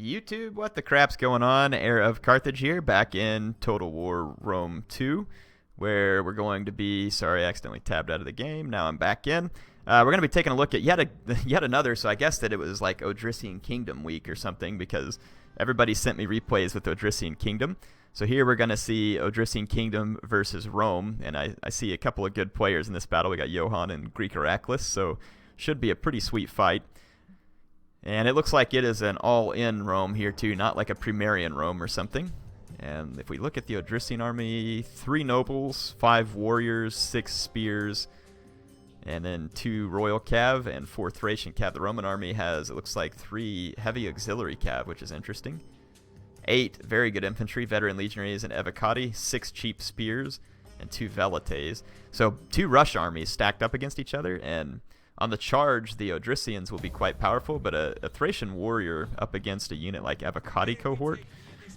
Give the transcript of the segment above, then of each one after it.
YouTube, what the crap's going on? HeirofCarthage here, back in Total War Rome 2, where we're going to be, sorry, I accidentally tabbed out of the game, now I'm back in. We're going to be taking a look at yet another, so I guess that it was like Odrysian Kingdom week or something, because everybody sent me replays with Odrysian Kingdom. So here we're going to see Odrysian Kingdom versus Rome, and I see a couple of good players in this battle. We got Johan and Greek Heracles, so should be a pretty sweet fight. And it looks like it is an all-in Rome here too, not like a Primarian Rome or something. And if we look at the Odrysian army, 3 nobles, 5 warriors, 6 spears, and then 2 royal cav and 4 Thracian cav. The Roman army has, it looks like, 3 heavy auxiliary cav, which is interesting. 8 very good infantry, veteran legionaries and evocati, 6 cheap spears, and 2 velites. So 2 rush armies stacked up against each other, and on the charge, the Odrysians will be quite powerful, but a Thracian warrior up against a unit like evocati cohort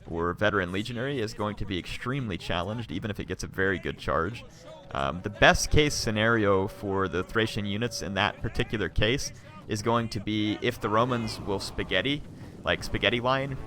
or veteran legionary is going to be extremely challenged, even if it gets a very good charge. The best case scenario for the Thracian units in that particular case is going to be if the Romans will spaghetti, like spaghetti line,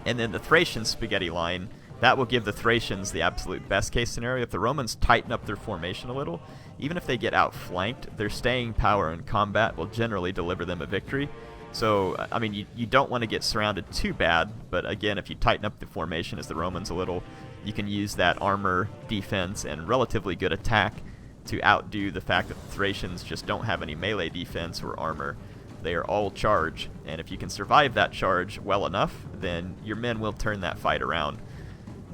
and then the Thracian spaghetti line. That will give the Thracians the absolute best case scenario. If the Romans tighten up their formation a little, even if they get outflanked, their staying power in combat will generally deliver them a victory. So, I mean, you don't want to get surrounded too bad, but again, if you tighten up the formation as the Romans a little, you can use that armor, defense, and relatively good attack to outdo the fact that the Thracians just don't have any melee defense or armor. They are all charge, and if you can survive that charge well enough, then your men will turn that fight around.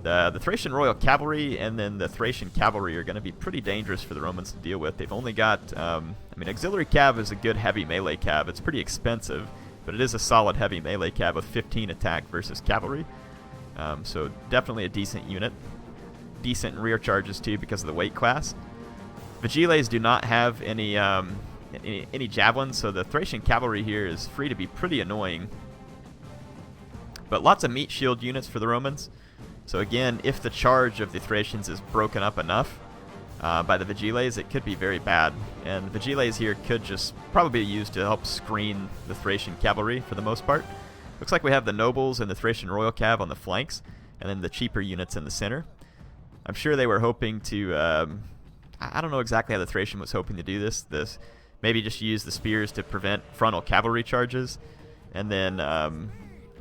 The Thracian Royal Cavalry and then the Thracian Cavalry are going to be pretty dangerous for the Romans to deal with. They've only got, I mean, Auxiliary Cav is a good heavy melee cav. It's pretty expensive, but it is a solid heavy melee cav with 15 attack versus Cavalry. So definitely a decent unit. Decent in rear charges too because of the weight class. Vigiles do not have any javelins, so the Thracian Cavalry here is free to be pretty annoying. But lots of meat shield units for the Romans. So again, if the charge of the Thracians is broken up enough by the Vigiles, it could be very bad. And the Vigiles here could just probably be used to help screen the Thracian cavalry for the most part. Looks like we have the nobles and the Thracian royal cav on the flanks, and then the cheaper units in the center. I'm sure they were hoping to, I don't know exactly how the Thracian was hoping to do this. Maybe just use the spears to prevent frontal cavalry charges, and then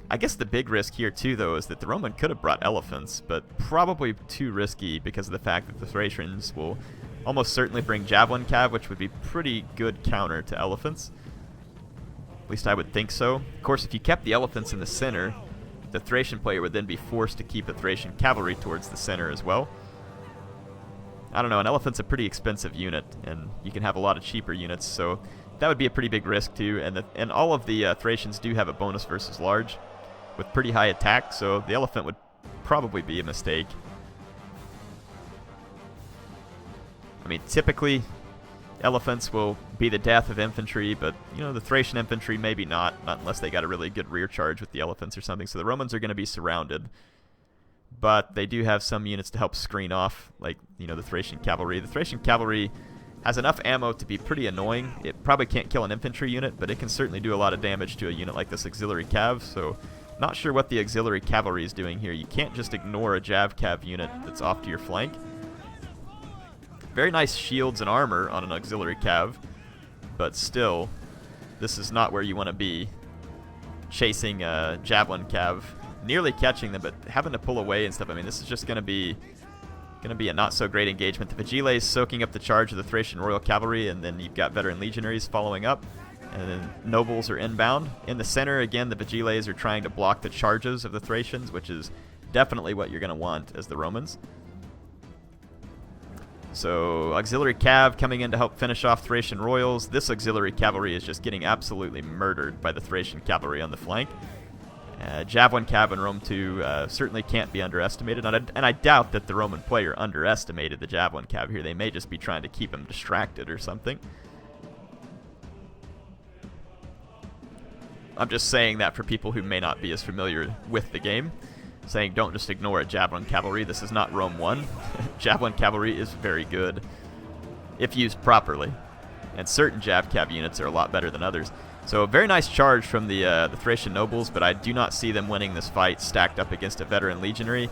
I guess the big risk here too, though, is that the Roman could have brought elephants, but probably too risky because of the fact that the Thracians will almost certainly bring javelin cav, which would be pretty good counter to elephants. At least I would think so. Of course, if you kept the elephants in the center, the Thracian player would then be forced to keep the Thracian cavalry towards the center as well. I don't know, an elephant's a pretty expensive unit, and you can have a lot of cheaper units, so that would be a pretty big risk too. And all of the Thracians do have a bonus versus large with pretty high attack, so the elephant would probably be a mistake. I mean, typically elephants will be the death of infantry, but you know, the Thracian infantry maybe not unless they got a really good rear charge with the elephants or something. So the Romans are going to be surrounded, but they do have some units to help screen off, like, you know, the Thracian cavalry. The Thracian cavalry has enough ammo to be pretty annoying. It probably can't kill an infantry unit, but it can certainly do a lot of damage to a unit like this auxiliary cav, so not sure what the auxiliary cavalry is doing here. You can't just ignore a Jav Cav unit that's off to your flank. Very nice shields and armor on an auxiliary cav, but still, this is not where you want to be. Chasing a javelin cav, nearly catching them, but having to pull away and stuff. I mean, this is just going to be a not so great engagement. The Vigiles soaking up the charge of the Thracian Royal Cavalry, and then you've got veteran legionaries following up. And then nobles are inbound. In the center, again, the Vigiles are trying to block the charges of the Thracians, which is definitely what you're going to want as the Romans. So, auxiliary cav coming in to help finish off Thracian royals. This auxiliary cavalry is just getting absolutely murdered by the Thracian cavalry on the flank. Javelin cav in Rome 2 certainly can't be underestimated, and I doubt that the Roman player underestimated the javelin cav here. They may just be trying to keep him distracted or something. I'm just saying that for people who may not be as familiar with the game. Saying don't just ignore a javelin cavalry. This is not Rome 1. Javelin cavalry is very good if used properly. And certain Jav Cav units are a lot better than others. So a very nice charge from the Thracian nobles, but I do not see them winning this fight stacked up against a veteran legionary.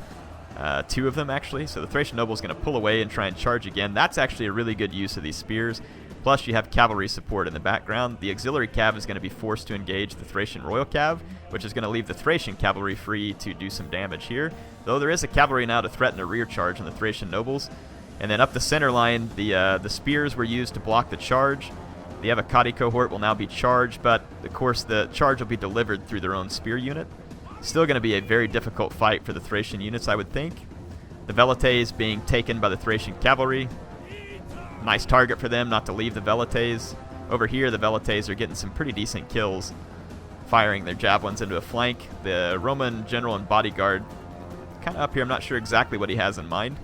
2 of them, actually. So the Thracian noble is going to pull away and try and charge again. That's actually a really good use of these spears. Plus, you have cavalry support in the background. The auxiliary cav is going to be forced to engage the Thracian royal cav, which is going to leave the Thracian cavalry free to do some damage here. Though there is a cavalry now to threaten a rear charge on the Thracian nobles. And then up the center line, the spears were used to block the charge. The Evocati cohort will now be charged, but of course the charge will be delivered through their own spear unit. Still going to be a very difficult fight for the Thracian units, I would think. The Velites being taken by the Thracian cavalry. Nice target for them not to leave the Velites. Over here, the Velites are getting some pretty decent kills, firing their javelins into a flank. The Roman general and bodyguard, kind of up here, I'm not sure exactly what he has in mind.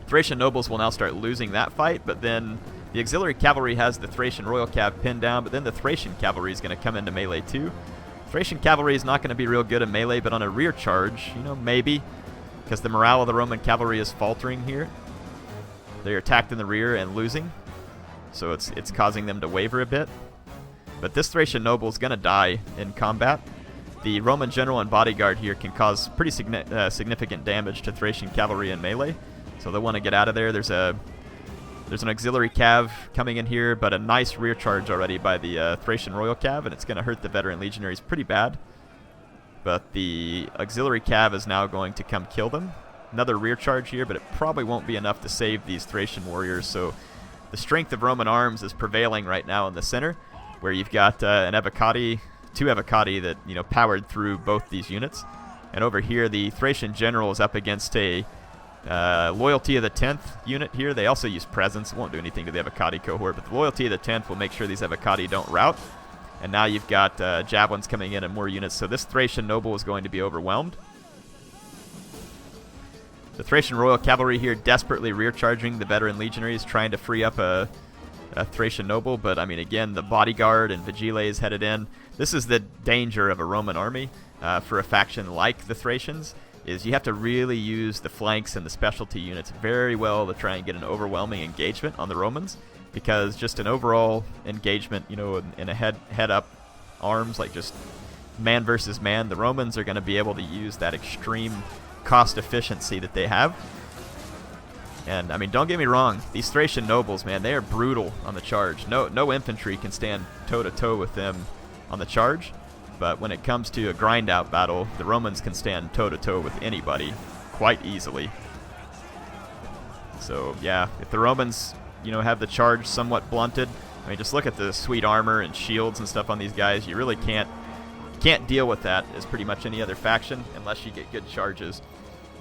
Thracian nobles will now start losing that fight, but then the auxiliary cavalry has the Thracian royal cav pinned down, but then the Thracian cavalry is going to come into melee too. Thracian cavalry is not going to be real good in melee, but on a rear charge, you know, maybe, because the morale of the Roman cavalry is faltering here. They're attacked in the rear and losing, so it's causing them to waver a bit. But this Thracian noble is going to die in combat. The Roman general and bodyguard here can cause pretty significant damage to Thracian cavalry in melee, so they'll want to get out of there. There's an auxiliary cav coming in here, but a nice rear charge already by the Thracian royal cav, and it's going to hurt the veteran legionaries pretty bad. But the auxiliary cav is now going to come kill them. Another rear charge here, but it probably won't be enough to save these Thracian warriors. So the strength of Roman arms is prevailing right now in the center, where you've got an Evocati, 2 Evocati that, you know, powered through both these units. And over here, the Thracian general is up against a Loyalty of the 10th unit here. They also use presence. It won't do anything to the Evocati cohort, but the Loyalty of the 10th will make sure these Evocati don't rout. And now you've got javelins coming in and more units, so this Thracian noble is going to be overwhelmed. The Thracian royal cavalry here desperately rear charging the veteran legionaries, trying to free up a Thracian noble, but I mean, again, the bodyguard and Vigiles headed in. This is the danger of a Roman army for a faction like the Thracians, is you have to really use the flanks and the specialty units very well to try and get an overwhelming engagement on the Romans, because just an overall engagement, you know, in a head-up arms, like just man versus man, the Romans are going to be able to use that extreme cost efficiency that they have. And I mean, don't get me wrong, these Thracian nobles, man, they are brutal on the charge. No infantry can stand toe-to-toe with them on the charge. But when it comes to a grind-out battle, the Romans can stand toe-to-toe with anybody quite easily. So, yeah, if the Romans, you know, have the charge somewhat blunted, I mean, just look at the sweet armor and shields and stuff on these guys. You really can't deal with that as pretty much any other faction unless you get good charges.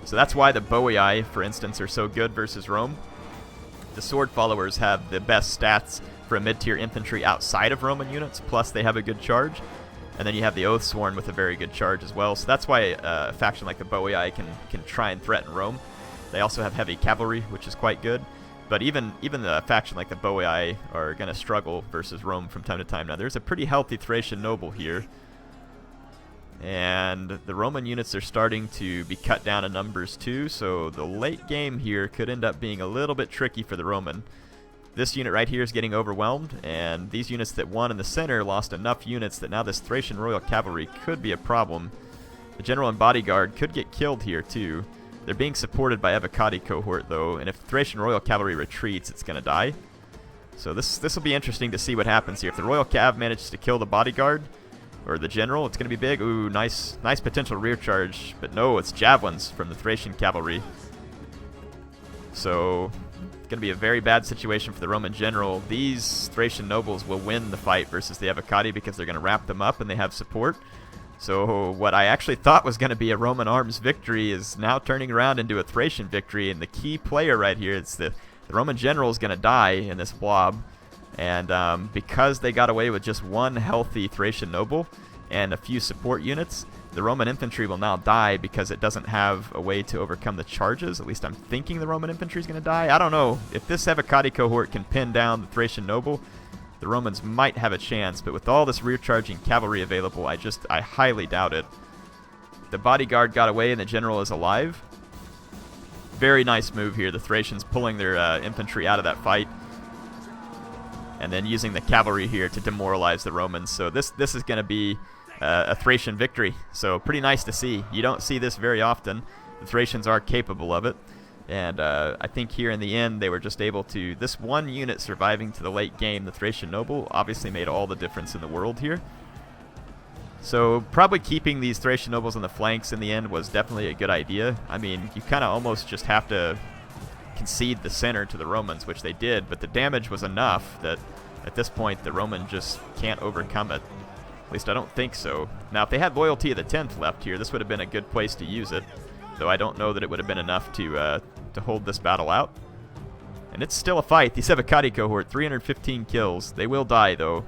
So that's why the Boii, for instance, are so good versus Rome. The sword followers have the best stats for a mid-tier infantry outside of Roman units, plus they have a good charge. And then you have the Oathsworn with a very good charge as well. So that's why a faction like the Boii can try and threaten Rome. They also have heavy cavalry, which is quite good. But even the faction like the Boii are going to struggle versus Rome from time to time. Now, there's a pretty healthy Thracian noble here. And the Roman units are starting to be cut down in numbers too. So the late game here could end up being a little bit tricky for the Roman. This unit right here is getting overwhelmed, and these units that won in the center lost enough units that now this Thracian royal cavalry could be a problem. The general and bodyguard could get killed here too. They're being supported by Evocati cohort though, and if Thracian royal cavalry retreats, it's going to die. So this will be interesting to see what happens here. If the royal cav manages to kill the bodyguard or the general, it's going to be big. Ooh, nice potential rear charge, but no, it's javelins from the Thracian cavalry. So going to be a very bad situation for the Roman general. These Thracian nobles will win the fight versus the Evocati because they're going to wrap them up and they have support. So what I actually thought was going to be a Roman arms victory is now turning around into a Thracian victory, and the key player right here, it's the Roman general is going to die in this blob. And because they got away with just one healthy Thracian noble and a few support units, the Roman infantry will now die because it doesn't have a way to overcome the charges. At least I'm thinking the Roman infantry is going to die. I don't know. If this Evocati cohort can pin down the Thracian noble, the Romans might have a chance. But with all this rear-charging cavalry available, I highly doubt it. The bodyguard got away and the general is alive. Very nice move here. The Thracians pulling their infantry out of that fight. and then using the cavalry here to demoralize the Romans. So this is going to be a Thracian victory. So pretty nice to see. You don't see this very often. The Thracians are capable of it. And I think here in the end, they were just able to... This one unit surviving to the late game, the Thracian noble, obviously made all the difference in the world here. So probably keeping these Thracian nobles on the flanks in the end was definitely a good idea. I mean, you kind of almost just have to concede the center to the Romans, which they did, but the damage was enough that at this point the Roman just can't overcome it. At least I don't think so. Now, if they had Loyalty of the 10th left here, this would have been a good place to use it, though I don't know that it would have been enough to hold this battle out. And it's still a fight. The Sevicati cohort, 315 kills. They will die, though.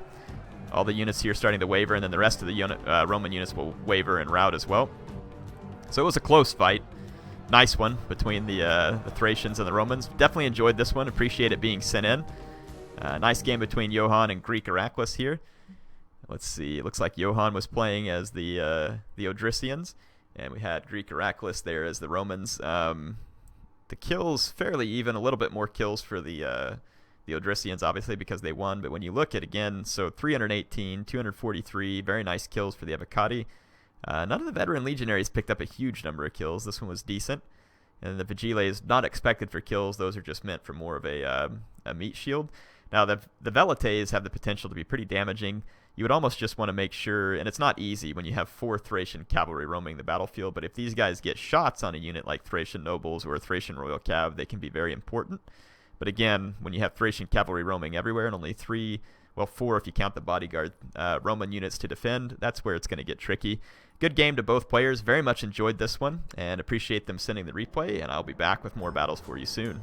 All the units here starting to waver, and then the rest of the Roman units will waver and rout as well. So it was a close fight. Nice one between the Thracians and the Romans. Definitely enjoyed this one. Appreciate it being sent in. Nice game between Johann and Greek Heraclius here. Let's see. It looks like Johann was playing as the Odrysians, and we had Greek Heraclius there as the Romans. The kills fairly even. A little bit more kills for the Odrysians, obviously, because they won. But when you look at, again, so 318, 243, very nice kills for the Evocati. None of the veteran legionaries picked up a huge number of kills. This one was decent. And the Vigiles, not expected for kills. Those are just meant for more of a meat shield. Now, the Velites have the potential to be pretty damaging. You would almost just want to make sure, and it's not easy when you have 4 Thracian cavalry roaming the battlefield, but if these guys get shots on a unit like Thracian nobles or a Thracian royal cav, they can be very important. But again, when you have Thracian cavalry roaming everywhere and only 4 if you count the bodyguard Roman units to defend, that's where it's going to get tricky. Good game to both players. Very much enjoyed this one and appreciate them sending the replay, and I'll be back with more battles for you soon.